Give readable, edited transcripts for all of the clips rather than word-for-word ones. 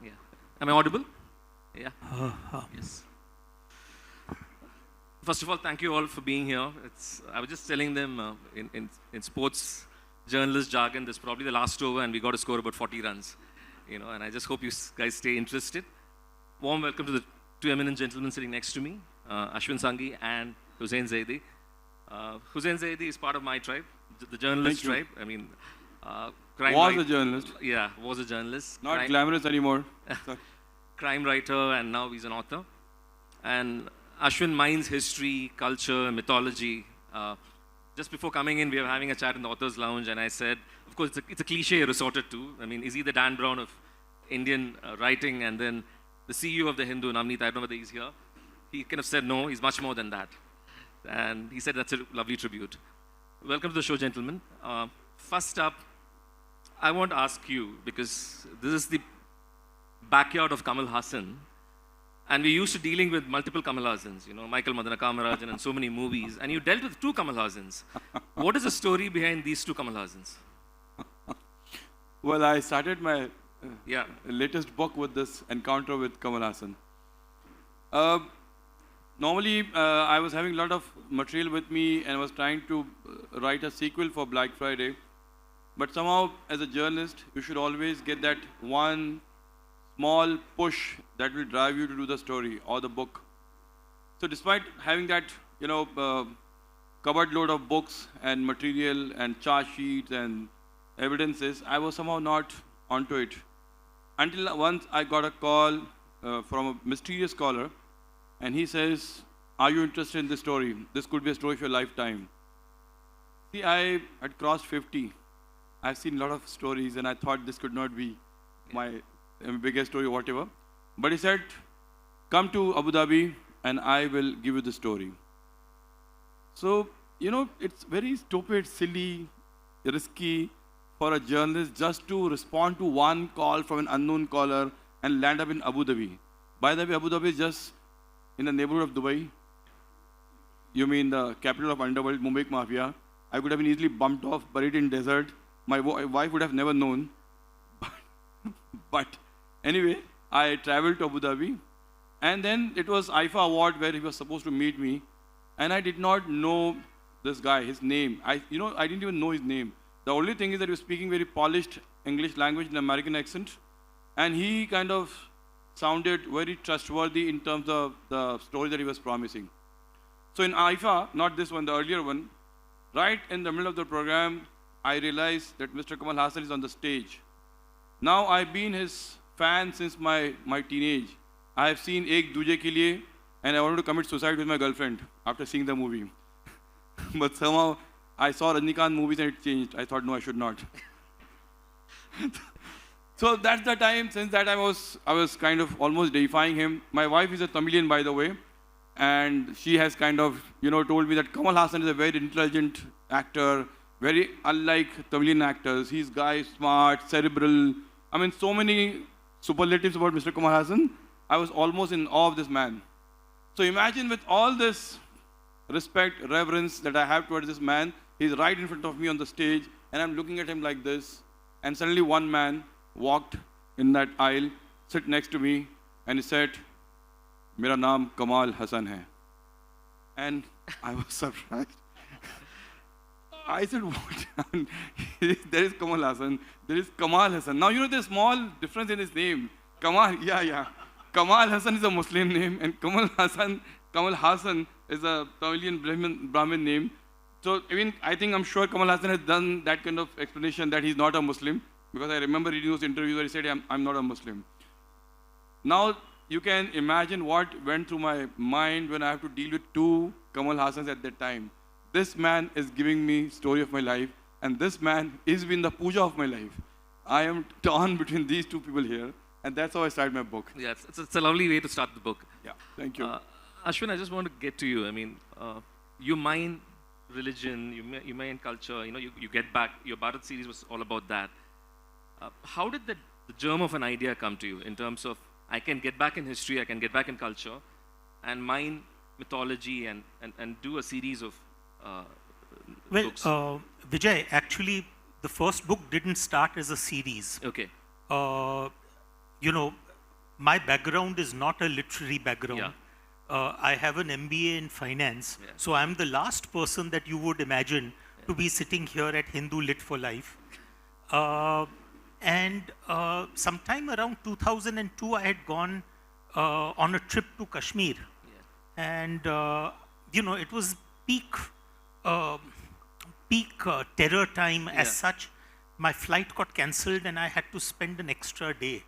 Yeah. Am I audible? Yeah. Yes. First of all, thank you all for being here. I was just telling them in sports journalist jargon, this is probably the last over and we got to score about 40 runs. And I just hope you guys stay interested. Warm welcome to the two eminent gentlemen sitting next to me, Ashwin Sanghi and Hussain Zaidi. Hussain Zaidi is part of my tribe, the journalist tribe. I mean, was a journalist. Yeah, was a journalist. Not glamorous anymore. Crime writer, and now he's an author. And Ashwin mines history, culture, mythology. Just before coming in, we were having a chat in the author's lounge, and I said, of course, it's a cliche resorted to. I mean, is he the Dan Brown of Indian writing? And then the CEO of the Hindu, Navneet, I don't know whether he's here. He kind of said, no, he's much more than that. And he said, that's a lovely tribute. Welcome to the show, gentlemen. First up, I want to ask you, because this is the backyard of Kamal Haasan, and we're used to dealing with multiple Kamal Haasans, Michael Madana Kamarajan and so many movies, and you dealt with two Kamal Haasans. What is the story behind these two Kamal Haasans? Well, I started my latest book with this encounter with Kamal Haasan. Normally, I was having a lot of material with me and was trying to write a sequel for Black Friday. But somehow, as a journalist, you should always get that one small push that will drive you to do the story or the book. So despite having that, cupboard load of books and material and charge sheets and evidences, I was somehow not onto it. Until once I got a call from a mysterious caller, and he says, are you interested in this story? This could be a story of your lifetime. See, I had crossed 50. I've seen a lot of stories, and I thought this could not be my biggest story or whatever. But he said, come to Abu Dhabi, and I will give you the story. So, it's very stupid, silly, risky for a journalist just to respond to one call from an unknown caller and land up in Abu Dhabi. By the way, Abu Dhabi is just in the neighborhood of Dubai. You mean the capital of underworld, Mumbai Mafia. I could have been easily bumped off, buried in desert. My wife would have never known. But anyway, I traveled to Abu Dhabi. And then it was IFA award where he was supposed to meet me. And I did not know this guy, his name. I didn't even know his name. The only thing is that he was speaking very polished English language in American accent. And he kind of sounded very trustworthy in terms of the story that he was promising. So in IFA, not this one, the earlier one, right in the middle of the program, I realized that Mr. Kamal Haasan is on the stage. Now I've been his fan since my teenage. I have seen Ek Duje Ke Liye, and I wanted to commit suicide with my girlfriend after seeing the movie. But somehow I saw Rajnikant movies and it changed. I thought, no, I should not. So that's the time, since that I was kind of almost deifying him. My wife is a Tamilian, by the way, and she has kind of, told me that Kamal Haasan is a very intelligent actor, very unlike Tamilian actors. He's smart, cerebral. I mean, so many superlatives about Mr. Kamal Haasan. I was almost in awe of this man. So imagine, with all this respect, reverence that I have towards this man, he's right in front of me on the stage, and I'm looking at him like this, and suddenly one man walked in that aisle, sit next to me, and he said, "Mera naam Kamal Haasan hai." And I was surprised. I said, what? There is Kamal Haasan, there is Kamal Haasan. Now, there's small difference in his name. Kamal, Kamal Haasan is a Muslim name, and Kamal Haasan is a Tamilian Brahmin name. So, I'm sure Kamal Haasan has done that kind of explanation that he's not a Muslim, because I remember reading those interviews where he said, I'm not a Muslim. Now, you can imagine what went through my mind when I have to deal with two Kamal Haasans at that time. This man is giving me story of my life, and this man is been the puja of my life. I am torn between these two people here, and that's how I started my book. Yeah, it's a lovely way to start the book. Yeah, thank you. Ashwin, I just want to get to you. You mine religion, you mine culture, you get back. Your Bharat series was all about that. How did the germ of an idea come to you in terms of, I can get back in history, I can get back in culture, and mine mythology and do a series of books? Vijay, actually, the first book didn't start as a series. Okay. my background is not a literary background. Yeah. I have an MBA in finance, so I'm the last person that you would imagine to be sitting here at Hindu Lit for Life. Sometime around 2002, I had gone on a trip to Kashmir, and it was peak terror time as such. My flight got cancelled, and I had to spend an extra day.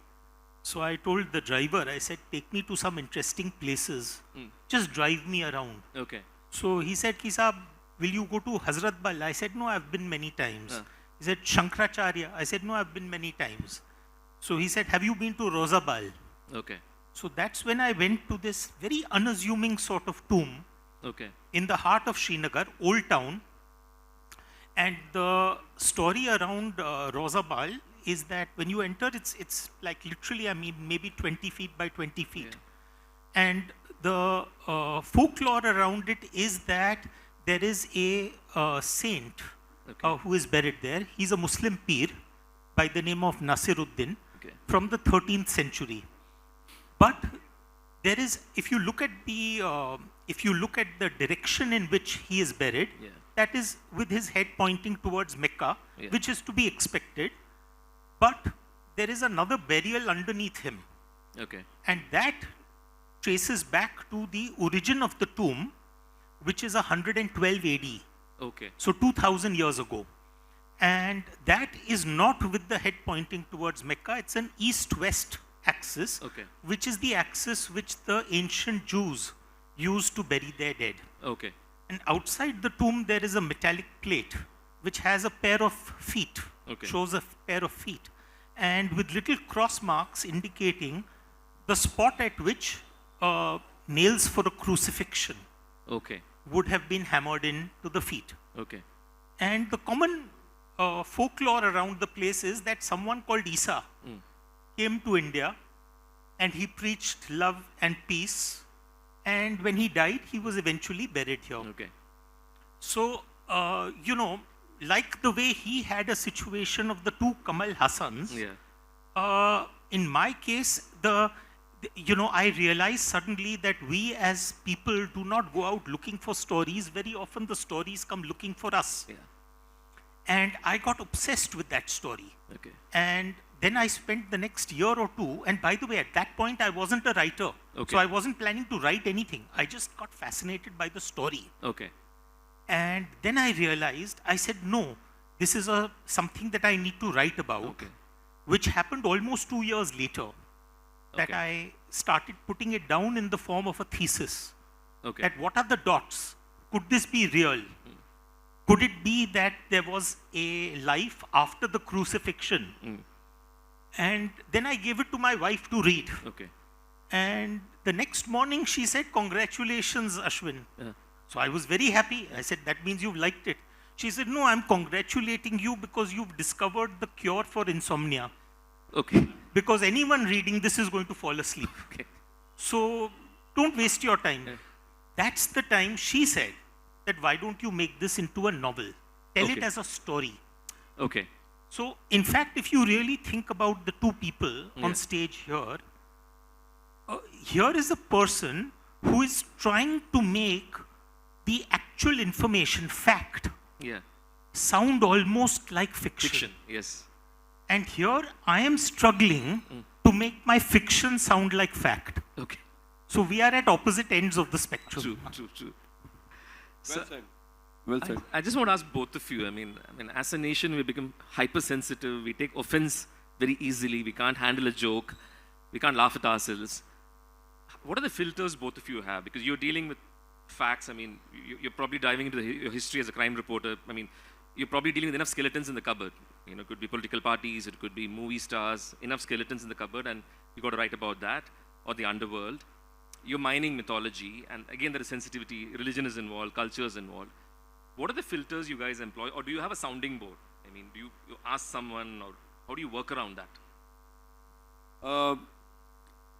So I told the driver, I said, take me to some interesting places. Just drive me around. Okay. So he said, Ki Saab, will you go to Hazrat Bal? I said, no, I've been many times. He said, Shankaracharya. I said, no, I've been many times. So he said, have you been to Rozabal? Okay. So that's when I went to this very unassuming sort of tomb in the heart of Srinagar, Old Town. And the story around Rozabal is that when you enter, it's like literally, I mean, maybe 20 feet by 20 feet. And the folklore around it is that there is a saint who is buried there. He's a Muslim Peer by the name of Nasiruddin from the 13th century. But there is, if you look at the direction in which he is buried, that is with his head pointing towards Mecca, which is to be expected. But there is another burial underneath him. And that traces back to the origin of the tomb, which is 112 AD. So 2000 years ago. And that is not with the head pointing towards Mecca. It's an east-west axis, which is the axis which the ancient Jews used to bury their dead. And outside the tomb, there is a metallic plate, which has a pair of feet, shows a pair of feet, and with little cross marks indicating the spot at which nails for a crucifixion would have been hammered into the feet. And the common folklore around the place is that someone called Isa came to India and he preached love and peace. And when he died, he was eventually buried here. So, like the way he had a situation of the two Kamal Hassans, in my case, I realized suddenly that we as people do not go out looking for stories. Very often the stories come looking for us. And I got obsessed with that story. And then I spent the next year or two, and by the way, at that point, I wasn't a writer. So I wasn't planning to write anything. I just got fascinated by the story. And then I realized, I said, no, this is something that I need to write about, which happened almost 2 years later, that I started putting it down in the form of a thesis. That what are the dots? Could this be real? Could it be that there was a life after the crucifixion? And then I gave it to my wife to read. And the next morning she said, congratulations, Ashwin. So I was very happy. I said, that means you've liked it. She said, no, I'm congratulating you because you've discovered the cure for insomnia. Because anyone reading this is going to fall asleep. So don't waste your time. That's the time she said that why don't you make this into a novel? Tell it as a story. So, in fact, if you really think about the two people on stage here, here is a person who is trying to make the actual information, fact, sound almost like fiction. And here I am struggling to make my fiction sound like fact. So we are at opposite ends of the spectrum. True. Well said. I just want to ask both of you. I mean, as a nation, we become hypersensitive. We take offense very easily. We can't handle a joke. We can't laugh at ourselves. What are the filters both of you have? Because you're dealing with facts. I mean, you're probably diving into your history as a crime reporter. I mean, you're probably dealing with enough skeletons in the cupboard. It could be political parties. It could be movie stars. Enough skeletons in the cupboard, and you got to write about that, or the underworld. You're mining mythology, and again, there is sensitivity. Religion is involved. Culture is involved. What are the filters you guys employ, or do you have a sounding board? I mean, do you ask someone, or how do you work around that?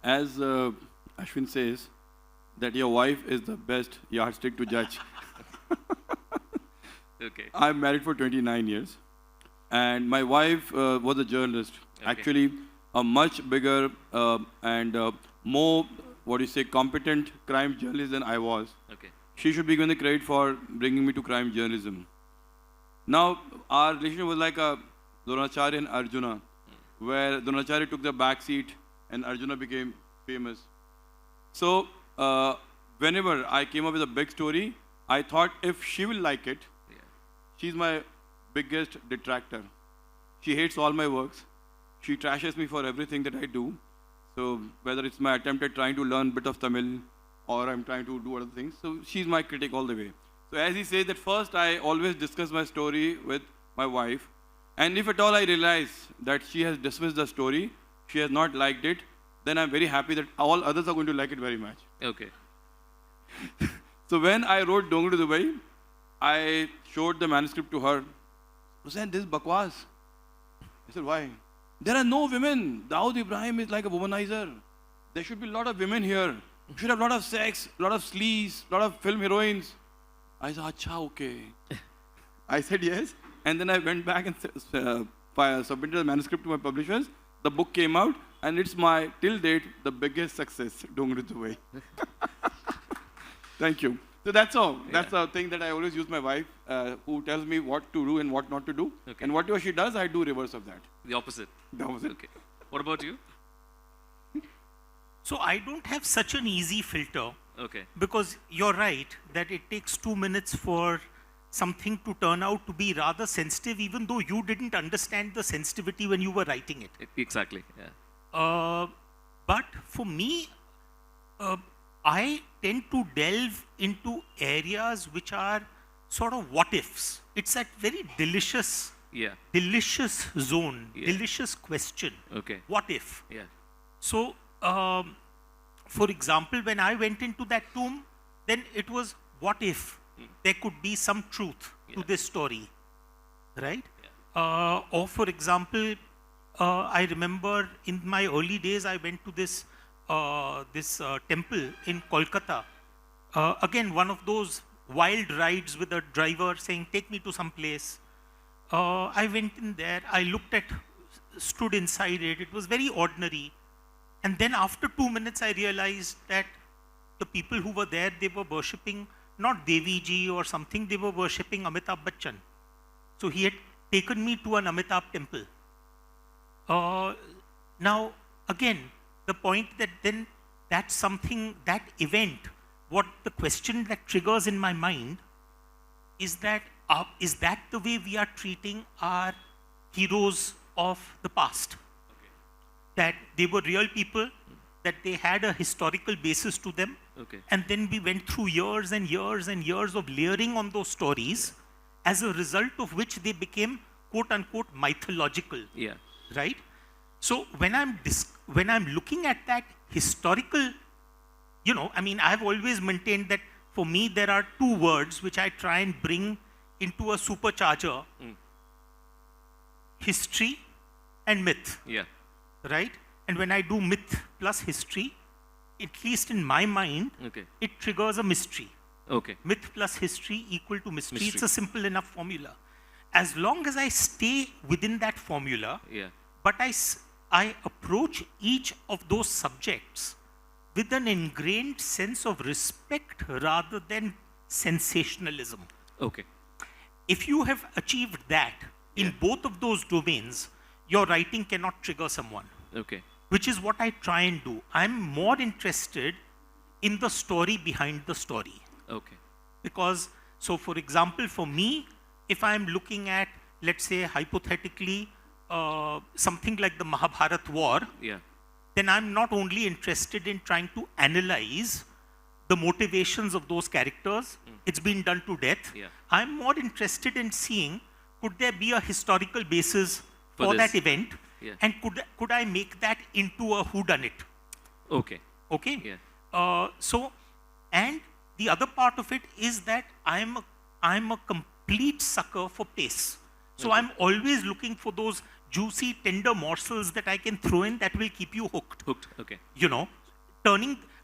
As Ashwin says, that your wife is the best yardstick to judge. I'm married for 29 years, and my wife was a journalist. Actually, a much bigger and more, what do you say, competent crime journalist than I was. Okay. She should be given the credit for bringing me to crime journalism. Now, our relationship was like a Dronacharya and Arjuna, where Dronacharya took the back seat and Arjuna became famous. So, whenever I came up with a big story, I thought if she will like it, she's my biggest detractor. She hates all my works. She trashes me for everything that I do. So, whether it's my attempt at trying to learn a bit of Tamil or I'm trying to do other things, so she's my critic all the way. So, as he says that first I always discuss my story with my wife. And if at all I realize that she has dismissed the story, she has not liked it, then I'm very happy that all others are going to like it very much. Okay. So when I wrote Dongru to Dubai, I showed the manuscript to her. Hussain, this is bakwas. I said, why? There are no women. Dawood Ibrahim is like a womanizer. There should be a lot of women here. We should have a lot of sex, a lot of sleaze, a lot of film heroines. I said, acha, okay. I said yes. And then I went back and submitted the manuscript to my publishers. The book came out, and it's my, till date, the biggest success, Dongru to Dubai. Thank you. So that's all. Yeah. That's the thing that I always use my wife, who tells me what to do and what not to do. Okay. And whatever she does, I do reverse of that. The opposite. The opposite. Okay. What about you? So I don't have such an easy filter. Okay. Because you're right that it takes 2 minutes for something to turn out to be rather sensitive, even though you didn't understand the sensitivity when you were writing it. Exactly. Yeah. But for me, I tend to delve into areas which are sort of what ifs. It's that very delicious, delicious zone, delicious question. Okay. What if? Yeah. So, for example, when I went into that tomb, then it was what if there could be some truth to this story, right? Yeah. Or for example, I remember in my early days, I went to this temple in Kolkata. Again, one of those wild rides with a driver saying, take me to some place. I went in there, I stood inside it. It was very ordinary. And then after 2 minutes, I realized that the people who were there, they were worshipping not Devi Ji or something, they were worshipping Amitabh Bachchan. So he had taken me to an Amitabh temple. Now, again, the point that then that's something, that event, what the question that triggers in my mind is that the way we are treating our heroes of the past? Okay. That they were real people, that they had a historical basis to them. Okay. And then we went through years and years and years of layering on those stories, as a result of which they became quote unquote mythological. Yeah. Right? So when I'm looking at that historical, I mean, I've always maintained that for me there are two words which I try and bring into a supercharger. History and myth. Yeah. Right? And when I do myth plus history, at least in my mind, it triggers a mystery. Okay. Myth plus history equal to mystery. It's a simple enough formula. As long as I stay within that formula, but I approach each of those subjects with an ingrained sense of respect rather than sensationalism. Okay. If you have achieved that in both of those domains, your writing cannot trigger someone. Okay. Which is what I try and do. I'm more interested in the story behind the story. Okay. Because, so for example, for me, if I'm looking at, let's say, hypothetically, something like the Mahabharata war, then I'm not only interested in trying to analyze the motivations of those characters. It's been done to death. I'm more interested in seeing, could there be a historical basis for that event? And could I make that into a whodunit? Okay. Okay? Yeah. So, and the other part of it is that I'm a complete sucker for pace. So I'm always looking for those juicy, tender morsels that I can throw in that will keep you hooked. Hooked, okay.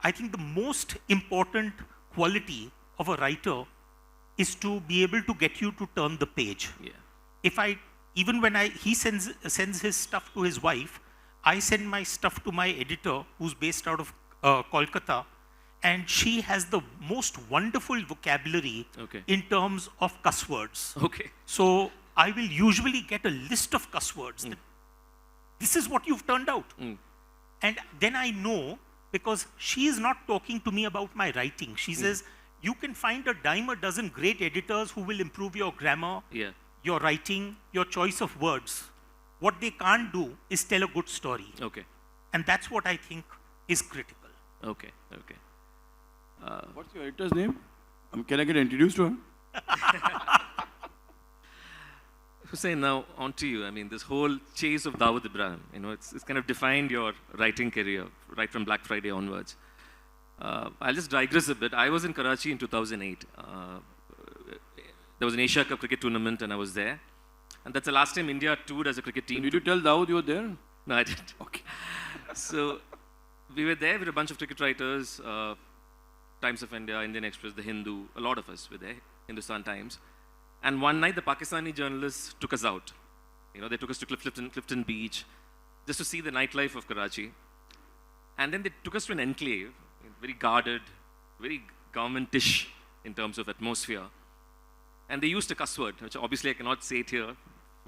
I think the most important quality of a writer is to be able to get you to turn the page. Yeah. Even when he sends his stuff to his wife, I send my stuff to my editor, who's based out of Kolkata, and she has the most wonderful vocabulary in terms of cuss words. So I will usually get a list of cuss words. This is what you've turned out. And then I know, because she is not talking to me about my writing. She says, you can find a dime a dozen great editors who will improve your grammar, your writing, your choice of words. What they can't do is tell a good story. And that's what I think is critical. What's your editor's name? Can I get introduced to her? Hussain, now on to you. I mean, this whole chase of Dawood Ibrahim, it's kind of defined your writing career, right from Black Friday onwards. I'll just digress a bit. I was in Karachi in 2008. There was an Asia Cup cricket tournament and I was there. And that's the last time India toured as a cricket team. Did you tell Dawood you were there? No, I didn't. So we were there with a bunch of cricket writers, Times of India, Indian Express, The Hindu, a lot of us were there, Hindustan Times. And one night the Pakistani journalists took us out. They took us to Clifton Beach just to see the nightlife of Karachi. And then they took us to an enclave, very guarded, very government-ish in terms of atmosphere. And they used a cuss word, which obviously I cannot say it here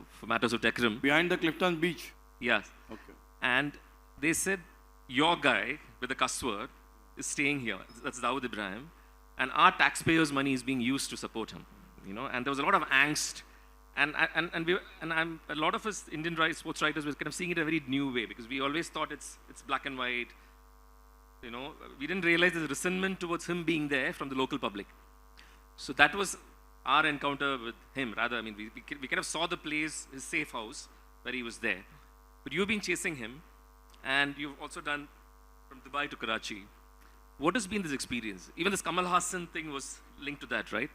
for matters of decorum. Behind the Clifton Beach? Yes. And they said, your guy with the cuss word is staying here. That's Dawood Ibrahim. And our taxpayers' money is being used to support him. And there was a lot of angst. And a lot of us Indian sports writers were kind of seeing it a very new way, because we always thought it's black and white. We didn't realize there's resentment towards him being there from the local public. So that was our encounter with him. Rather, I mean, we kind of saw the place, his safe house, where he was there. But you've been chasing him, and you've also done from Dubai to Karachi. What has been this experience? Even this Kamal Haasan thing was linked to that, right?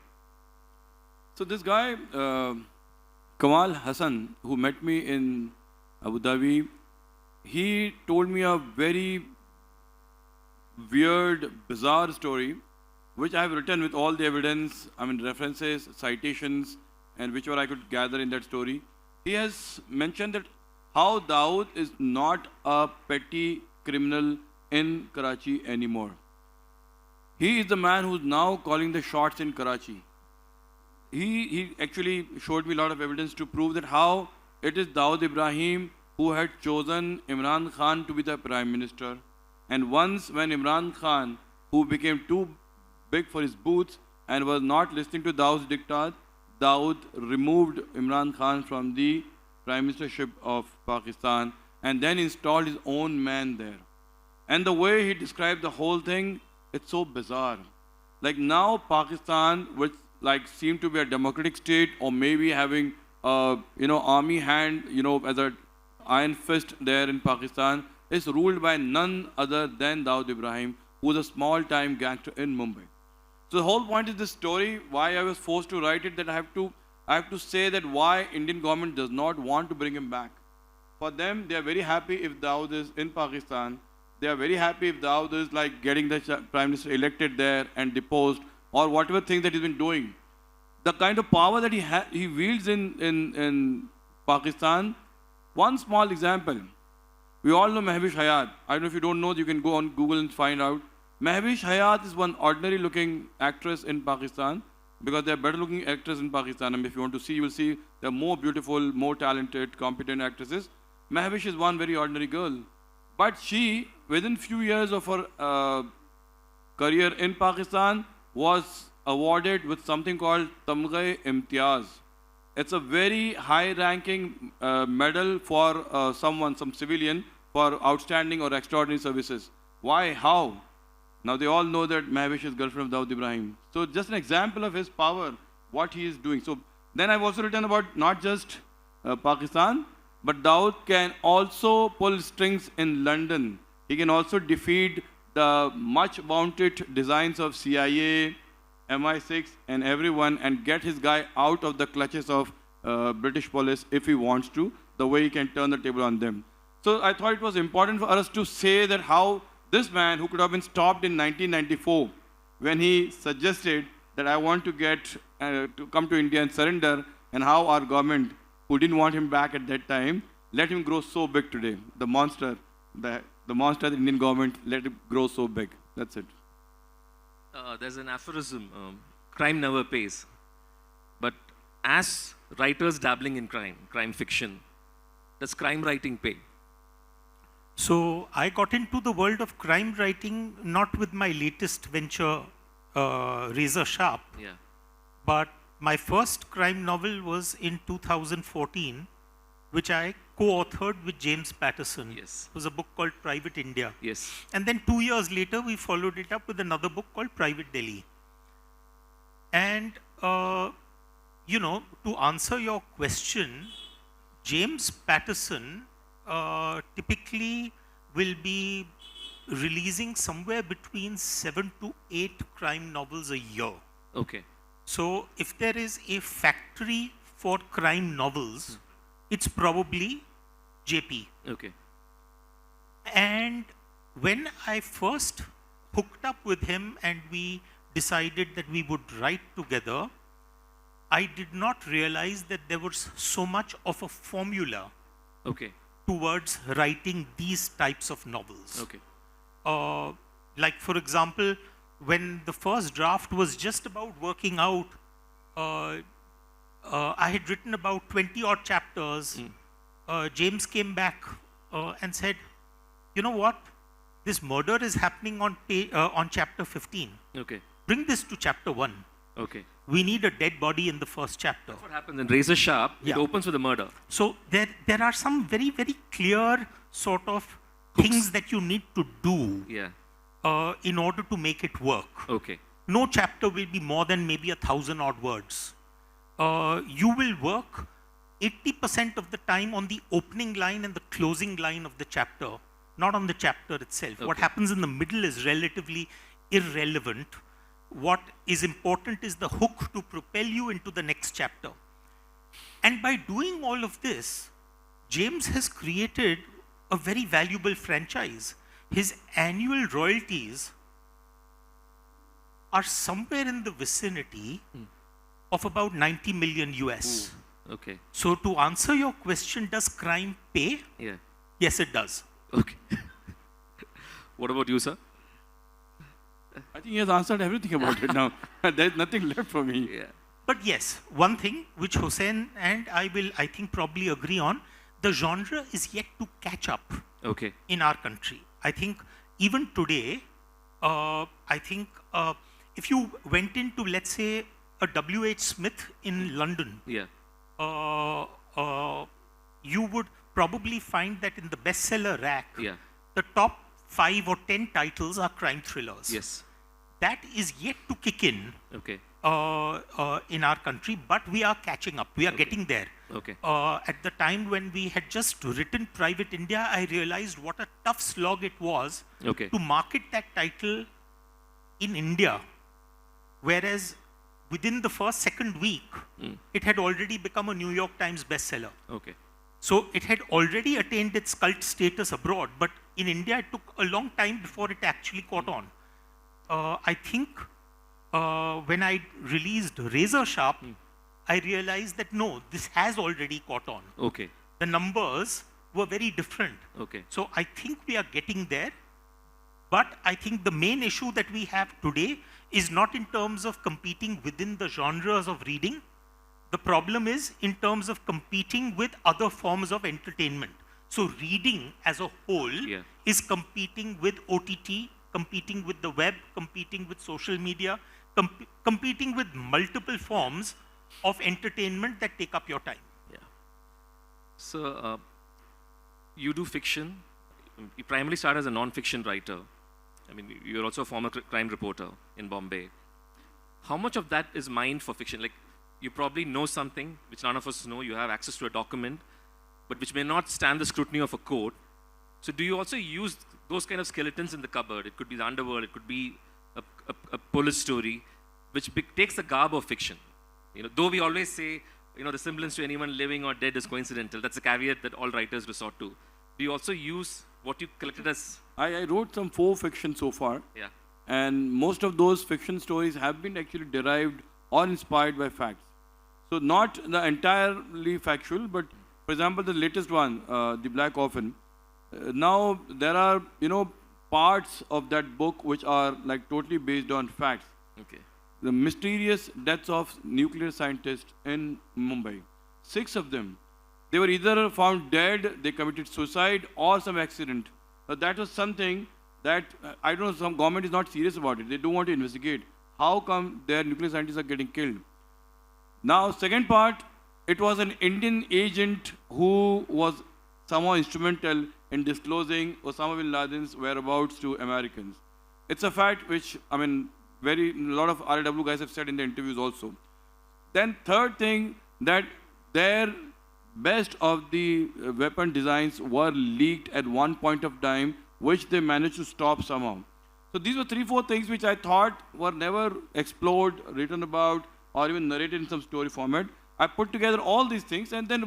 So this guy, Kamal Haasan, who met me in Abu Dhabi, he told me a very weird, bizarre story, which I have written with all the evidence, references, citations, and whichever I could gather in that story. He has mentioned that how Dawood is not a petty criminal in Karachi anymore. He is the man who's now calling the shots in Karachi. He actually showed me a lot of evidence to prove that how it is Dawood Ibrahim who had chosen Imran Khan to be the Prime Minister. And once when Imran Khan, who became too big for his boots and was not listening to Dawood's diktat, Dawood removed Imran Khan from the Prime Ministership of Pakistan and then installed his own man there. And the way he described the whole thing, it's so bizarre. Like now Pakistan, which seemed to be a democratic state or maybe having army hand, as an iron fist there in Pakistan, is ruled by none other than Dawood Ibrahim, who was a small-time gangster in Mumbai. So the whole point is this story, why I was forced to write it, that I have to say that why Indian government does not want to bring him back. For them, they are very happy if Dawood is in Pakistan. They are very happy if Dawood is getting the Prime Minister elected there and deposed, or whatever thing that he's been doing. The kind of power that he wields in Pakistan. One small example. We all know Mehwish Hayat. I don't know if you don't know, you can go on Google and find out. Mehwish Hayat is one ordinary looking actress in Pakistan, because there are better looking actresses in Pakistan. And if you want to see, you will see there are more beautiful, more talented, competent actresses. Mehwish is one very ordinary girl. But she, within few years of her career in Pakistan, was awarded with something called Tamghe Imtiaz. It's a very high-ranking medal for some civilian, for outstanding or extraordinary services. Why? How? Now they all know that Mehwish is girlfriend of Dawood Ibrahim. So just an example of his power, what he is doing. So then I've also written about not just Pakistan, but Dawood can also pull strings in London. He can also defeat the much vaunted designs of CIA, MI6 and everyone, and get his guy out of the clutches of British police if he wants to, the way he can turn the table on them. So I thought it was important for us to say that how this man, who could have been stopped in 1994, when he suggested that I want to get to come to India and surrender, and how our government, who didn't want him back at that time, let him grow so big today. The monster, the monster of the Indian government, let it grow so big. That's it. There's an aphorism, crime never pays. But as writers dabbling in crime fiction, does crime writing pay? So I got into the world of crime writing not with my latest venture, Razor Sharp, Yeah. but my first crime novel was in 2014, which I co-authored with James Patterson. Yes. It was a book called Private India. Yes. And then 2 years later, we followed it up with another book called Private Delhi. And, to answer your question, James Patterson typically will be releasing somewhere between 7 to 8 crime novels a year. Okay. So if there is a factory for crime novels, it's probably JP. Okay. And when I first hooked up with him and we decided that we would write together, I did not realize that there was so much of a formula Okay. towards writing these types of novels. Okay. Like, for example, when the first draft was just about working out, I had written about 20 odd chapters. James came back and said, you know what? This murder is happening on chapter 15. Okay. Bring this to chapter 1. Okay. We need a dead body in the first chapter. That's what happens in Razor Sharp. Yeah. It opens with a murder. So there are some very, very clear sort of things that you need to do Yeah. in order to make it work. Okay. No chapter will be more than maybe 1,000 odd words. You will work 80% of the time on the opening line and the closing line of the chapter, not on the chapter itself. Okay. What happens in the middle is relatively irrelevant. What is important is the hook to propel you into the next chapter. And by doing all of this, James has created a very valuable franchise. His annual royalties are somewhere in the vicinity of about 90 million US. Ooh. Okay. So to answer your question, does crime pay? Yeah. Yes, it does. Okay. What about you, sir? I think he has answered everything about it now. There's nothing left for me. Yeah. But yes, one thing which Hussain and I will, I think, probably agree on, the genre is yet to catch up Okay. in our country. I think even today, if you went into, let's say, a W.H. Smith in London, Yeah. you would probably find that in the bestseller rack, Yeah. the top 5 or 10 titles are crime thrillers. Yes. That is yet to kick in Okay. in our country, but we are catching up. We are getting there. Okay. At the time when we had just written Private India, I realized what a tough slog it was Okay. to market that title in India, whereas within the second week, it had already become a New York Times bestseller. Okay. So it had already attained its cult status abroad, but in India it took a long time before it actually caught on. I think when I released Razor Sharp, I realized that no, this has already caught on. Okay. The numbers were very different. Okay. So I think we are getting there. But I think the main issue that we have today is not in terms of competing within the genres of reading. The problem is in terms of competing with other forms of entertainment. So reading as a whole is competing with OTT, competing with the web, competing with social media, competing with multiple forms of entertainment that take up your time. Yeah. So, you do fiction. You primarily started as a non-fiction writer. I mean, you're also a former crime reporter in Bombay. How much of that is mined for fiction? Like, you probably know something which none of us know. You have access to a document, but which may not stand the scrutiny of a court. So do you also use those kind of skeletons in the cupboard? It could be the underworld. It could be a police story, which takes the garb of fiction. You know, though we always say, you know, the semblance to anyone living or dead is coincidental. That's a caveat that all writers resort to. Do you also use what you collected as? I wrote some 4 fiction so far. Yeah. And most of those fiction stories have been actually derived or inspired by facts. So not the entirely factual, but For example, the latest one, The Black Coffin. Now there are, parts of that book which are like totally based on facts. Okay. The mysterious deaths of nuclear scientists in Mumbai. 6 of them. They were either found dead, they committed suicide, or some accident. That was something that, I don't know, some government is not serious about it. They don't want to investigate. How come their nuclear scientists are getting killed? Now, second part, it was an Indian agent who was somehow instrumental in disclosing Osama bin Laden's whereabouts to Americans. It's a fact which, a lot of RW guys have said in the interviews also. Then third thing, that their best of the weapon designs were leaked at one point of time, which they managed to stop somehow. So these were 3-4 things which I thought were never explored, written about, or even narrated in some story format. I put together all these things and then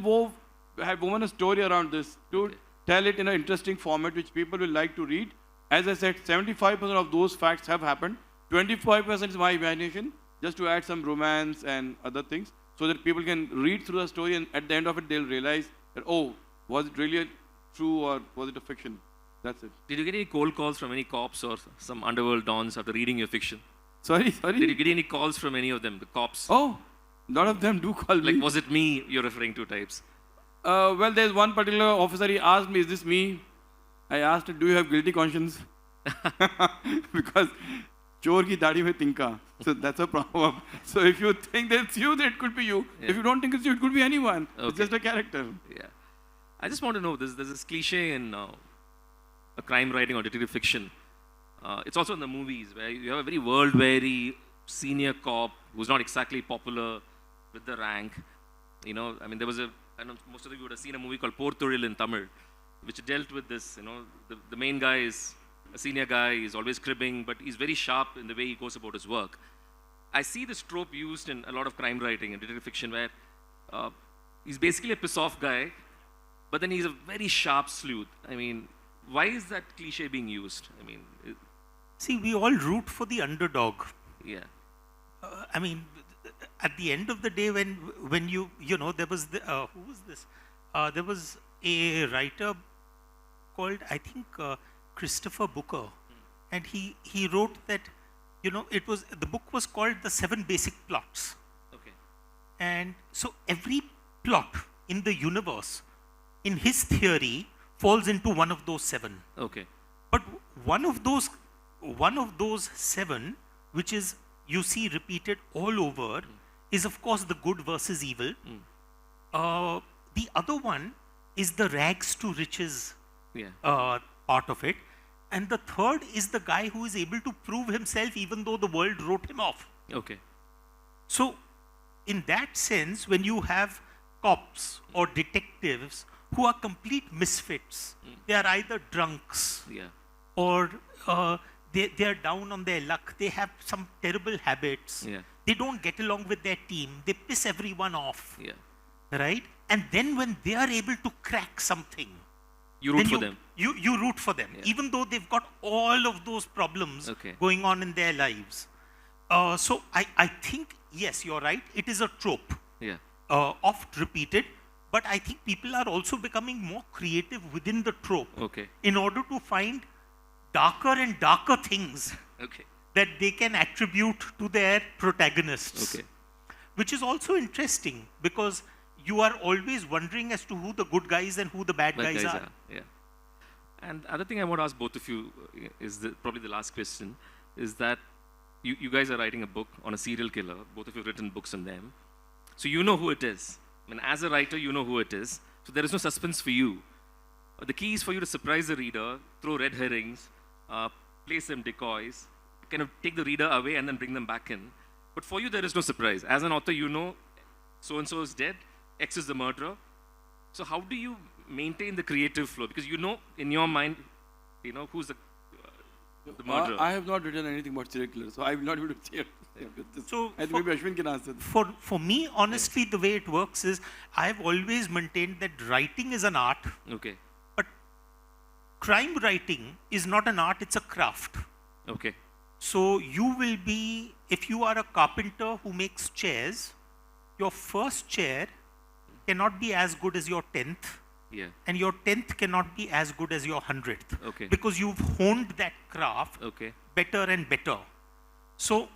have woven a story around this to tell it in an interesting format which people will like to read. As I said, 75% of those facts have happened. 25% is my imagination, just to add some romance and other things, so that people can read through the story and at the end of it they'll realize that, oh, was it really true or was it a fiction? That's it. Did you get any cold calls from any cops or some underworld dons after reading your fiction? Sorry? Did you get any calls from any of them, the cops? Oh, a lot of them do call me. Like, was it me you're referring to types? Well, there's one particular officer, he asked me, is this me? I asked him, do you have guilty conscience? Because chor ki dadi mein tinka. So that's a problem. So if you think that's you, then it could be you. Yeah. If you don't think it's you, it could be anyone. Okay. It's just a character. Yeah. I just want to know, there's this cliche in a crime writing or detective fiction. It's also in the movies where you have a very world-weary senior cop who's not exactly popular with the rank. There was I know most of you would have seen a movie called Porthuril in Tamil, which dealt with this. The main guy is a senior guy, he's always cribbing, but he's very sharp in the way he goes about his work. I see this trope used in a lot of crime writing and detective fiction where he's basically a piss-off guy, but then he's a very sharp sleuth. Why is that cliche being used? See, we all root for the underdog. Yeah. At the end of the day, when there was who was this? There was a writer called, I think, Christopher Booker, and he wrote that, the book was called The 7 Basic Plots. Okay. And so every plot in the universe, in his theory, falls into one of those 7. Okay. But one of those 7, which is you see repeated all over, is of course the good versus evil. The other one is the rags to riches part of it. And the third is the guy who is able to prove himself even though the world wrote him off. Okay. So, in that sense, when you have cops or detectives who are complete misfits, they are either drunks or they are down on their luck, they have some terrible habits, they don't get along with their team, they piss everyone off, right? And then when they are able to crack something, you root for them. You root for them, even though they've got all of those problems going on in their lives. So I think, yes, you're right, it is a trope, oft repeated, but I think people are also becoming more creative within the trope in order to find darker and darker things that they can attribute to their protagonists, which is also interesting because you are always wondering as to who the good guys and who the bad guys are. Yeah. And the other thing I want to ask both of you is probably the last question, is that you guys are writing a book on a serial killer. Both of you have written books on them. So you know who it is. As a writer, you know who it is. So there is no suspense for you. The key is for you to surprise the reader, throw red herrings, place some decoys, kind of take the reader away and then bring them back in. But for you, there is no surprise. As an author, you know so-and-so is dead, X is the murderer. So how do you maintain the creative flow? Because you know in your mind, who's the murderer. I have not written anything about serial killers, so I will not be able to share. So I think maybe Ashwin can answer this. For me, honestly, the way it works is I have always maintained that writing is an art. Okay. But crime writing is not an art, it's a craft. Okay. So you will be, if you are a carpenter who makes chairs, your first chair cannot be as good as your 10th. Yeah. And your 10th cannot be as good as your 100th. Okay. Because you've honed that craft better and better. So,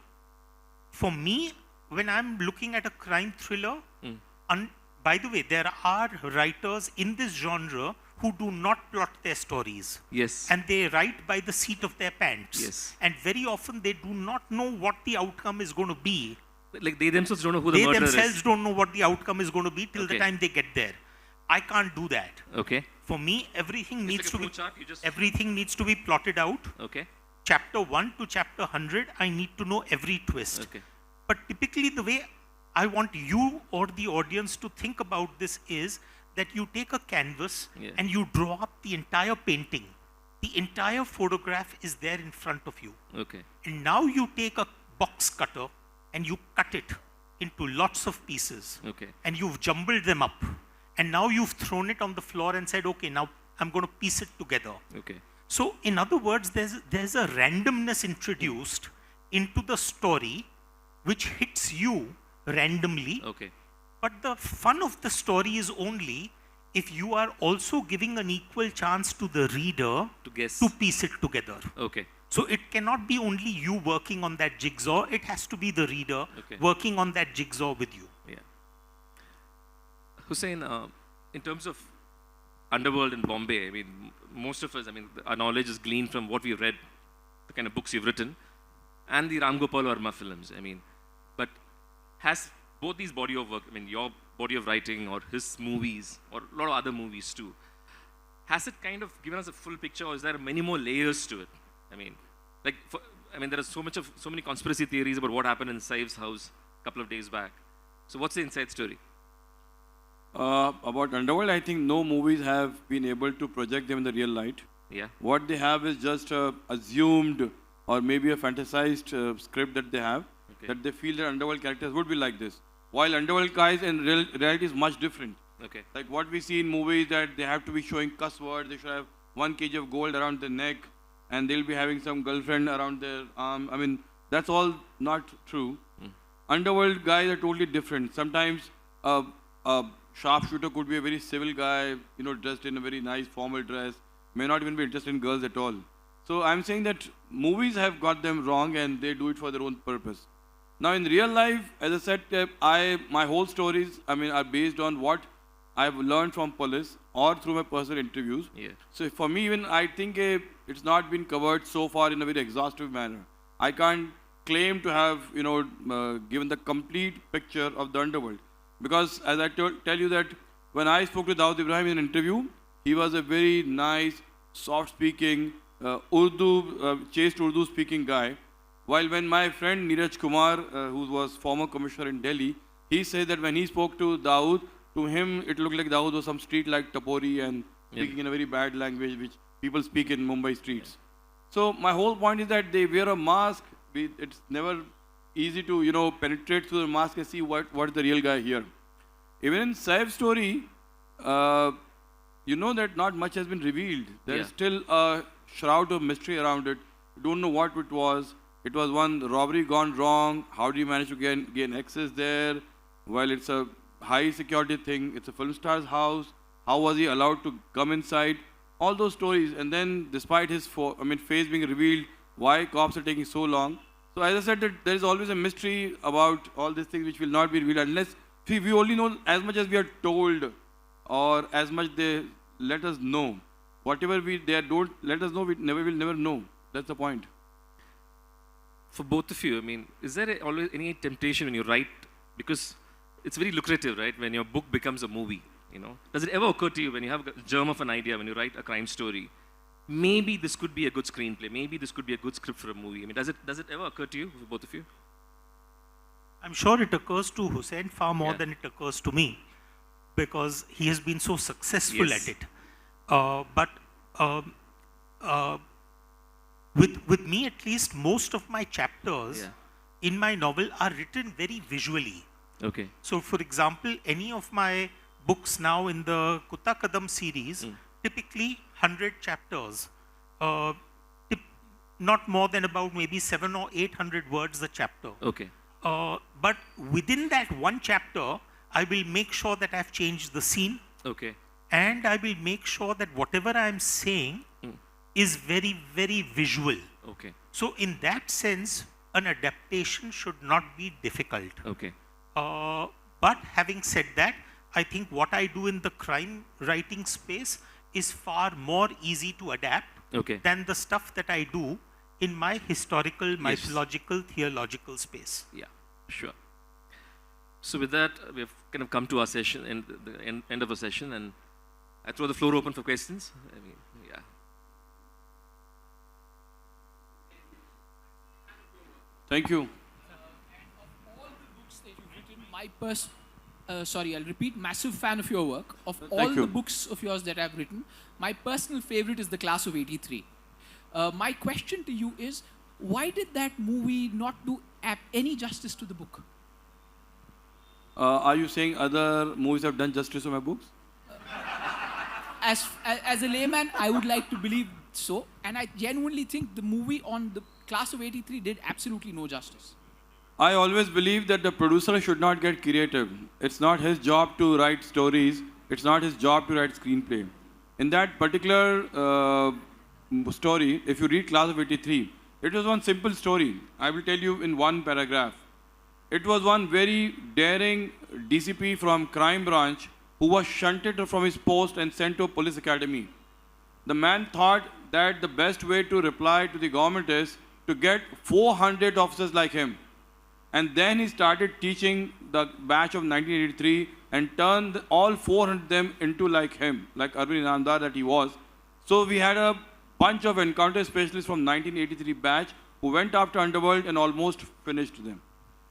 for me, when I'm looking at a crime thriller, by the way, there are writers in this genre who do not plot their stories. Yes. And they write by the seat of their pants. Yes. And very often they do not know what the outcome is going to be. Like they themselves don't know who the murderer is. They themselves don't know what the outcome is going to be till the time they get there. I can't do that. Okay. For me, everything needs like everything needs to be plotted out. Okay. Chapter 1 to chapter 100, I need to know every twist. Okay. But typically the way I want you or the audience to think about this is that you take a canvas and you draw up the entire painting. The entire photograph is there in front of you. Okay. And now you take a box cutter and you cut it into lots of pieces. Okay. And you've jumbled them up. And now you've thrown it on the floor and said, okay, now I'm going to piece it together. Okay. So in other words, there's a randomness introduced into the story which hits you randomly. Okay. But the fun of the story is only if you are also giving an equal chance to the reader to guess, to piece it together. Okay. So it cannot be only you working on that jigsaw. It has to be the reader working on that jigsaw with you. Yeah. Hussain, in terms of underworld in Bombay, I mean, most of us, I mean, our knowledge is gleaned from what we've read, the kind of books you've written, and the Ram Gopal Verma films. I mean, but has both these body of work, I mean, your body of writing or his movies or a lot of other movies too, has it kind of given us a full picture, or is there many more layers to it? I mean, like, there is so many conspiracy theories about what happened in Saif's house a couple of days back. So what's the inside story? About Underworld, I think no movies have been able to project them in the real light. Yeah. What they have is just assumed or maybe a fantasized script that they have, that they feel that Underworld characters would be like this. While Underworld guys in reality is much different. Okay. Like what we see in movies, that they have to be showing cuss words, they should have 1 kg of gold around their neck, and they'll be having some girlfriend around their arm. I mean, that's all not true. Underworld guys are totally different. Sometimes a sharpshooter could be a very civil guy, you know, dressed in a very nice formal dress, may not even be interested in girls at all. So I'm saying that movies have got them wrong and they do it for their own purpose. Now in real life, as I said, my whole stories, are based on what I've learned from police or through my personal interviews. Yeah. So for me, even I think it's not been covered so far in a very exhaustive manner. I can't claim to have, given the complete picture of the underworld. Because as I tell you that when I spoke to Dawood Ibrahim in an interview, he was a very nice, soft-speaking, chaste Urdu-speaking guy. While when my friend Vijaya Kumar, who was former commissioner in Delhi, he said that when he spoke to Dawood, to him it looked like Dawood was some street like tapori and speaking in a very bad language which people speak in Mumbai streets. So my whole point is that they wear a mask. It's never easy to penetrate through the mask and see what's the real guy here. Even in Saif's story, you know that not much has been revealed. There is still a shroud of mystery around it. You don't know what it was. It was one robbery gone wrong. How do you manage to gain access there? Well, it's a high security thing. It's a film star's house. How was he allowed to come inside? All those stories. And then despite his face being revealed, why cops are taking so long? So as I said, that there is always a mystery about all these things which will not be revealed unless we only know as much as we are told or as much they let us know. Whatever they don't let us know, we will never know. That's the point. For both of you, is there always any temptation when you write? Because it's very lucrative, right? When your book becomes a movie, Does it ever occur to you when you have a germ of an idea, when you write a crime story, maybe this could be a good screenplay, maybe this could be a good script for a movie? Does it ever occur to you, for both of you? I'm sure it occurs to Hussain far more than it occurs to me, because he has been so successful at it. But with me at least, most of my chapters in my novel are written very visually. Okay. So for example, any of my books now in the Kutta Kadam series, typically 100 chapters, not more than about maybe 700 or 800 words a chapter. Okay. But within that one chapter, I will make sure that I've changed the scene. Okay. And I will make sure that whatever I'm saying is very, very visual. Okay. So in that sense, an adaptation should not be difficult. Okay. But having said that, I think what I do in the crime writing space is far more easy to adapt than the stuff that I do in my historical, mythological, theological space. Yeah, sure. So with that, we've kind of come to our session, the end of our session, and I throw the floor open for questions. I mean, yeah. Thank you. And of all the books that you've written, I'll repeat, massive fan of your work. Of all the books of yours that I've written, my personal favorite is The Class of '83. My question to you is, why did that movie not do any justice to the book? Are you saying other movies have done justice to my books? As a layman, I would like to believe so. And I genuinely think the movie on The Class of '83 did absolutely no justice. I always believe that the producer should not get creative. It's not his job to write stories. It's not his job to write screenplay. In that particular story, if you read Class of '83, it was one simple story. I will tell you in one paragraph. It was one very daring DCP from crime branch who was shunted from his post and sent to a police academy. The man thought that the best way to reply to the government is to get 400 officers like him. And then he started teaching the batch of 1983 and turned all 400 of them into like him, like Arvind Inamdar that he was. So we had a bunch of encounter specialists from 1983 batch who went after underworld and almost finished them.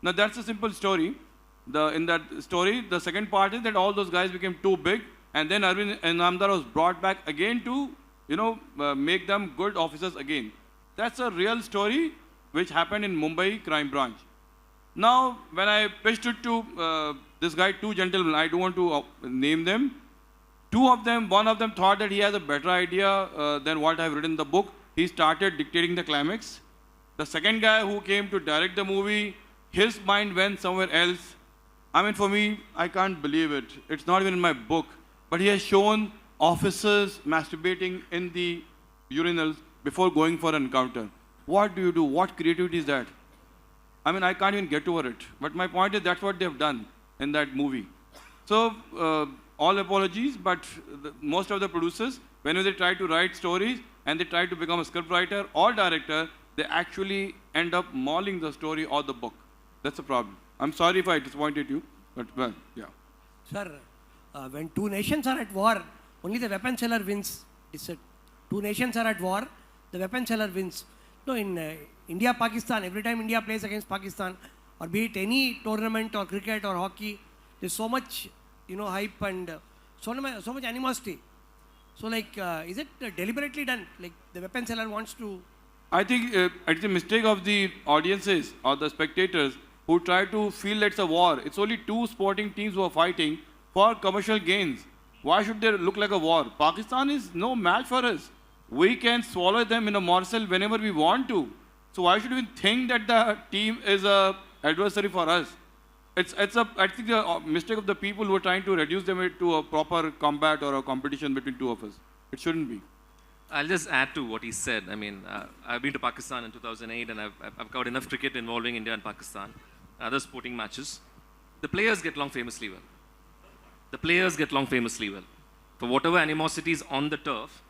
Now that's a simple story. In that story, the second part is that all those guys became too big, and then Arvind Inamdar was brought back again to, make them good officers again. That's a real story which happened in Mumbai crime branch. Now, when I pitched it to this guy, two gentlemen, I don't want to name them. One of them thought that he has a better idea than what I've written in the book. He started dictating the climax. The second guy who came to direct the movie, his mind went somewhere else. I mean, for me, I can't believe it. It's not even in my book. But he has shown officers masturbating in the urinals before going for an encounter. What do you do? What creativity is that? I mean, I can't even get over it. But my point is that's what they've done in that movie. So, all apologies, but most of the producers, whenever they try to write stories and they try to become a scriptwriter or director, they actually end up mauling the story or the book. That's the problem. I'm sorry if I disappointed you, but well, yeah. Sir, when two nations are at war, only the weapon seller wins. Two nations are at war, the weapon seller wins. No, in India, Pakistan, every time India plays against Pakistan, or be it any tournament or cricket or hockey, there's so much, hype and so much animosity. So, is it deliberately done? Like the weapon seller wants to. I think it's a mistake of the audiences or the spectators who try to feel it's a war. It's only two sporting teams who are fighting for commercial gains. Why should they look like a war? Pakistan is no match for us. We can swallow them in a morsel whenever we want to. So why should we think that the team is a adversary for us? I think the mistake of the people who are trying to reduce them to a proper combat or a competition between two of us. It shouldn't be. I'll just add to what he said. I mean, I've been to Pakistan in 2008 and I've covered enough cricket involving India and Pakistan, other sporting matches. The players get along famously well. For whatever animosity is on the turf,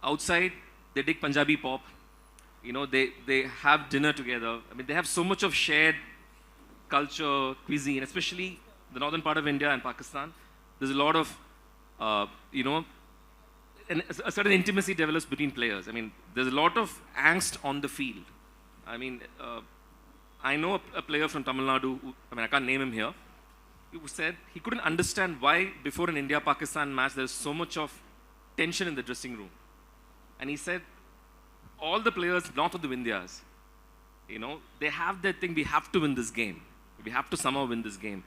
outside they dig Punjabi pop. They have dinner together. I mean, they have so much of shared culture, cuisine, especially the northern part of India and Pakistan. There's a lot of, a certain intimacy develops between players. I mean, there's a lot of angst on the field. I mean, I know a player from Tamil Nadu, I can't name him here, who said he couldn't understand why before an India-Pakistan match there's so much of tension in the dressing room. And he said, all the players north of the Vindhyas, they have that thing, we have to win this game. We have to somehow win this game.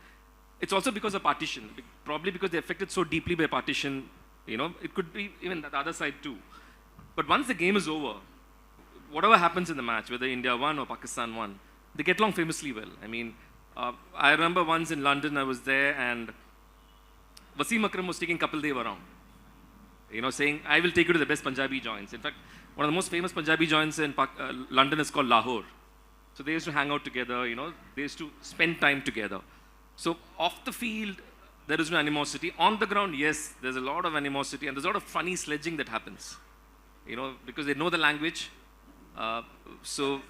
It's also because of partition, probably because they're affected so deeply by partition. It could be even the other side too. But once the game is over, whatever happens in the match, whether India won or Pakistan won, they get along famously well. I mean, I remember once in London, I was there and Wasim Akram was taking Kapil Dev around, saying, I will take you to the best Punjabi joints. In fact, one of the most famous Punjabi joints in London is called Lahore. So they used to hang out together, they used to spend time together. So off the field, there is no animosity. On the ground, yes, there's a lot of animosity and there's a lot of funny sledging that happens, because they know the language. So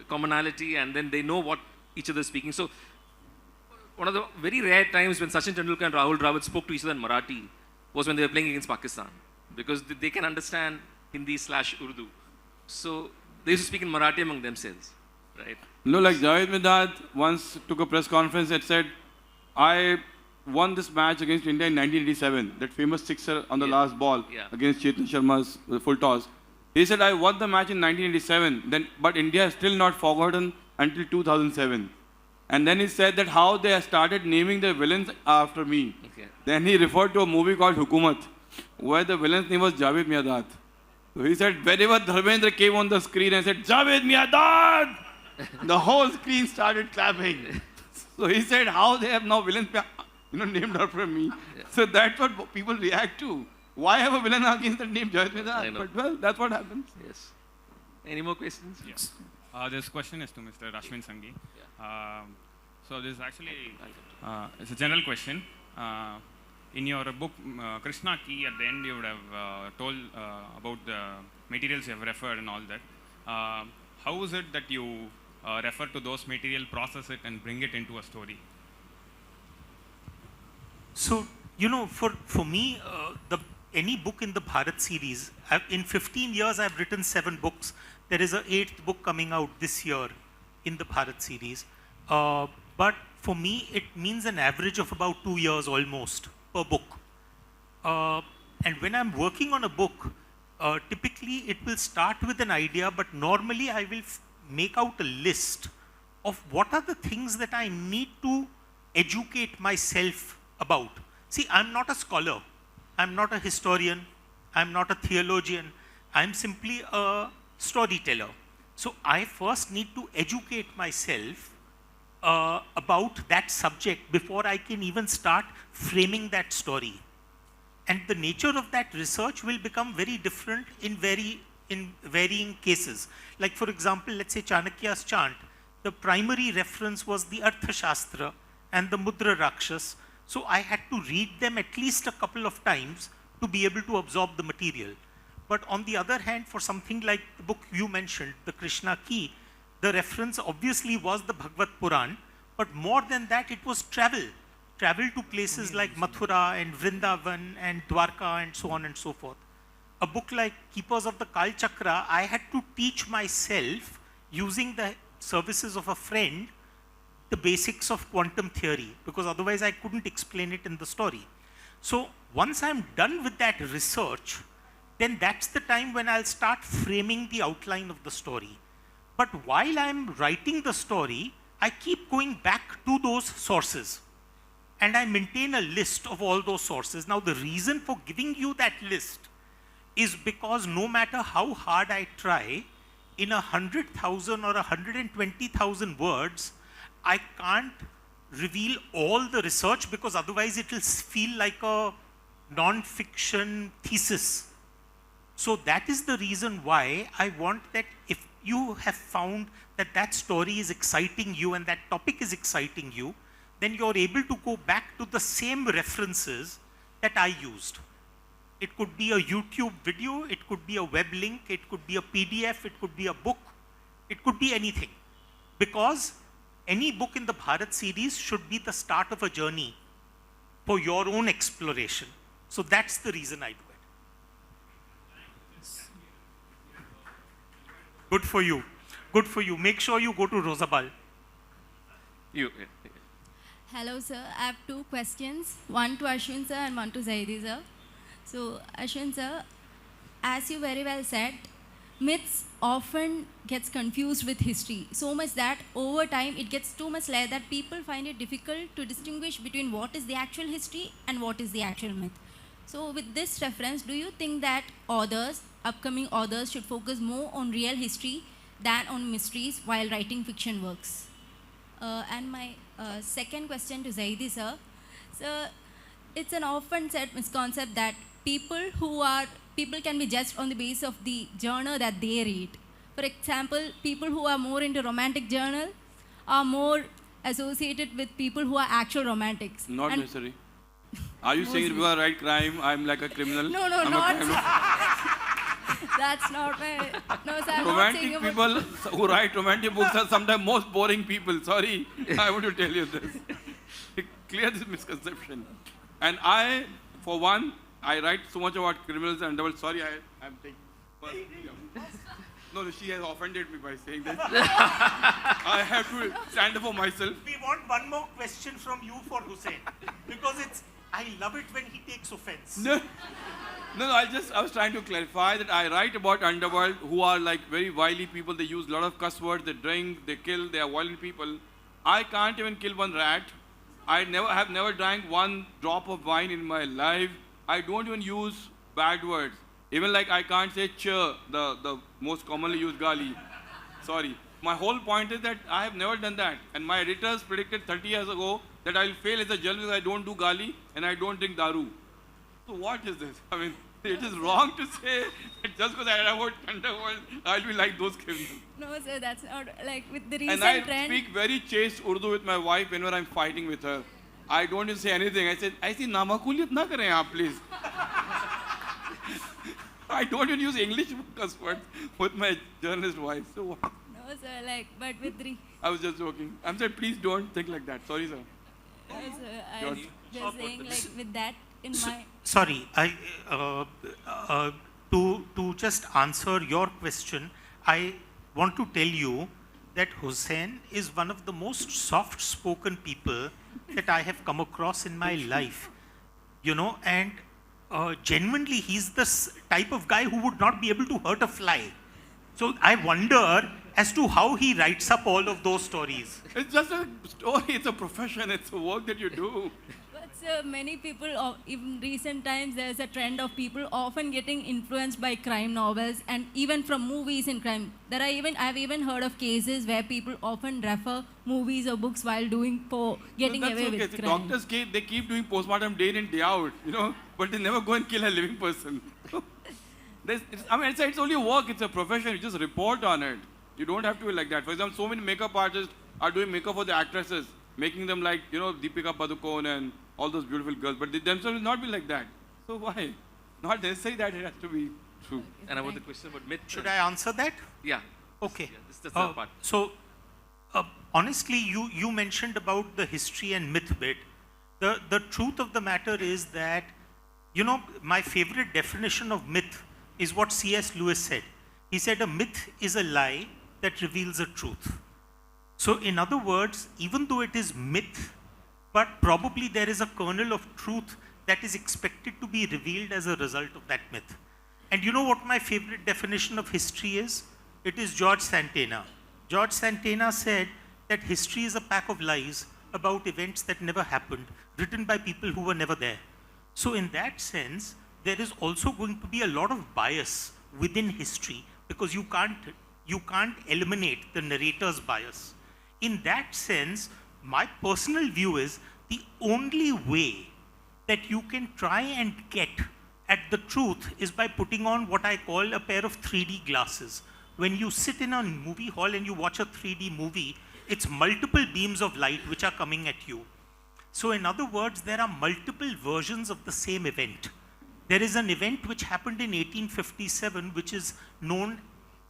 commonality, and then they know what each other is speaking. So one of the very rare times when Sachin Tendulkar and Rahul Dravid spoke to each other in Marathi was when they were playing against Pakistan, because they can understand Hindi/Urdu. So they used to speak in Marathi among themselves, right? No, like Javed Medad once took a press conference and said, I won this match against India in 1987, that famous sixer on the last ball against Chetan Sharma's full toss. He said, I won the match in 1987, but India is still not forgotten until 2007. And then he said that how they have started naming their villains after me. Okay. Then he referred to a movie called Hukumat, where the villain's name was Javed Miadad. So he said, whenever Dharmendra came on the screen and said, Javed Miadad, the whole screen started clapping. So he said, how they have now villains named after me. Yeah. So that's what people react to. Why have a villain against the name Javed Miadad? But well, that's what happens. Yes. Any more questions? Yes. This question is to Mr. Ashwin Sanghi. Yeah. So this is actually, it's a general question. In your book, Krishna Key, at the end you would have told about the materials you have referred and all that. How is it that you refer to those material, process it and bring it into a story? So, for me, any book in the Bharat series, in 15 years I've written 7 books. There is an 8th book coming out this year in the Bharat series. But for me, it means an average of about 2 years almost per book. And when I'm working on a book, typically it will start with an idea, but normally I will make out a list of what are the things that I need to educate myself about. See, I'm not a scholar. I'm not a historian. I'm not a theologian. I'm simply a storyteller. So I first need to educate myself about that subject before I can even start framing that story. And the nature of that research will become very different in varying cases. Like for example, let's say Chanakya's chant, the primary reference was the Arthashastra and the Mudra Rakshas. So I had to read them at least a couple of times to be able to absorb the material. But on the other hand, for something like the book you mentioned, the Krishna Key, the reference obviously was the Bhagavad Puran, but more than that, it was travel to places like Mathura and Vrindavan and Dwarka and so on and so forth. A book like Keepers of the Kal Chakra, I had to teach myself, using the services of a friend, the basics of quantum theory, because otherwise I couldn't explain it in the story. So once I'm done with that research, then that's the time when I'll start framing the outline of the story. But while I'm writing the story, I keep going back to those sources. And I maintain a list of all those sources. Now, the reason for giving you that list is because no matter how hard I try, in 100,000 or 120,000 words, I can't reveal all the research, because otherwise it will feel like a non-fiction thesis. So that is the reason why I want that if you have found that that story is exciting you and that topic is exciting you, then you're able to go back to the same references that I used. It could be a YouTube video, it could be a web link, it could be a PDF, it could be a book, it could be anything. Because any book in the Bharat series should be the start of a journey for your own exploration. So that's the reason I do it. Good for you. Good for you. Make sure you go to Rosabal. Hello, sir. I have 2 questions. One to Ashwin sir and one to Zaidi sir. So, Ashwin sir, as you very well said, myths often gets confused with history. So much that over time it gets too much layered that people find it difficult to distinguish between what is the actual history and what is the actual myth. So with this reference, do you think that upcoming authors should focus more on real history than on mysteries while writing fiction works? And my second question to Zaidi sir. So it's an often said misconcept that people can be judged on the basis of the genre that they read. For example, people who are more into romantic journal are more associated with people who are actual romantics. Not necessary. Are you saying if I write crime, I'm like a criminal? No, not. That's not my. No, sir. I'm Romantic not people who write romantic books are sometimes most boring people. Sorry, I want to tell you this. Clear this misconception. And I, for one, I write so much about criminals and underworld. Sorry, I'm taking. No, she has offended me by saying that. I have to stand up for myself. We want one more question from you for Hussain. Because I love it when he takes offense. No, I was trying to clarify that I write about underworld who are like very wily people. They use a lot of cuss words, they drink, they kill, they are violent people. I can't even kill one rat. I have never drank one drop of wine in my life. I don't even use bad words. Even like I can't say chur, the most commonly used gali. Sorry. My whole point is that I have never done that. And my editors predicted 30 years ago that I will fail as a journalist. I don't do gali and I don't drink daru. So what is this? I mean, it is wrong to say that just because I write about underworld, I'll be like those criminals. No, sir, that's not like with the recent trend. And I trend. speak very chaste Urdu with my wife whenever I'm fighting with her. I don't even say anything. I said, "Aisi namakuliyat na kare aap, please." I don't even use English cuss words with my journalist wife. So what? No, sir, like, but with the. I was just joking. I'm saying, please don't think like that. Sorry, sir. No, sir, I'm just saying, like, with that in mind. Sorry, to just answer your question, I want to tell you that Hussain is one of the most soft-spoken people that I have come across in my life. You know, and genuinely, he's the type of guy who would not be able to hurt a fly. So I wonder as to how he writes up all of those stories. It's just a story, it's a profession, it's a work that you do. But sir, many people, in recent times, there's a trend of people often getting influenced by crime novels and even from movies in crime. I've even heard of cases where people often refer movies or books while getting away with crime. Doctors, they keep doing postmortem day in, day out, you know, but they never go and kill a living person. It's only work, it's a profession, you just report on it. You don't have to be like that. For example, so many makeup artists are doing makeup for the actresses, making them like, you know, Deepika Padukone and all those beautiful girls, but they themselves will not be like that. So why? Not necessarily that it has to be true. And about the question about myth. Should I answer that? Yeah. Okay. Yeah, this is the third part. So, honestly, you mentioned about the history and myth bit. The truth of the matter is that, you know, my favorite definition of myth is what C.S. Lewis said. He said a myth is a lie that reveals a truth. So in other words, even though it is myth, but probably there is a kernel of truth that is expected to be revealed as a result of that myth. And you know what my favorite definition of history is? It is George Santayana. George Santayana said that history is a pack of lies about events that never happened, written by people who were never there. So in that sense, there is also going to be a lot of bias within history because you can't eliminate the narrator's bias. In that sense, my personal view is the only way that you can try and get at the truth is by putting on what I call a pair of 3D glasses. When you sit in a movie hall and you watch a 3D movie, it's multiple beams of light which are coming at you. So in other words, there are multiple versions of the same event. There is an event which happened in 1857, which is known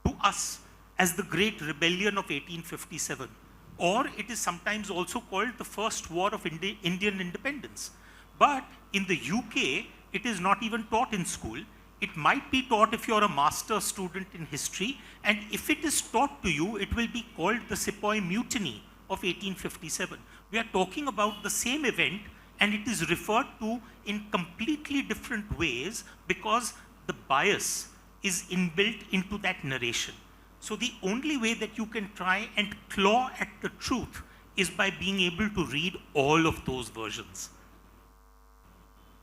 to us as the Great Rebellion of 1857. Or it is sometimes also called the First War of Indian Independence. But in the UK, it is not even taught in school. It might be taught if you're a master's student in history. And if it is taught to you, it will be called the Sepoy Mutiny of 1857. We are talking about the same event, and it is referred to in completely different ways because the bias is inbuilt into that narration. So the only way that you can try and claw at the truth is by being able to read all of those versions.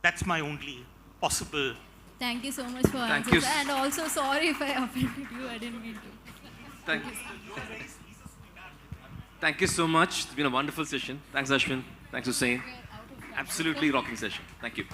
That's my only possible. Thank you so much for answering. And also sorry if I offended you. I didn't mean to. Thank you. Thank you so much. It's been a wonderful session. Thanks, Ashwin. Thanks, Hussain. Absolutely rocking session. Thank you.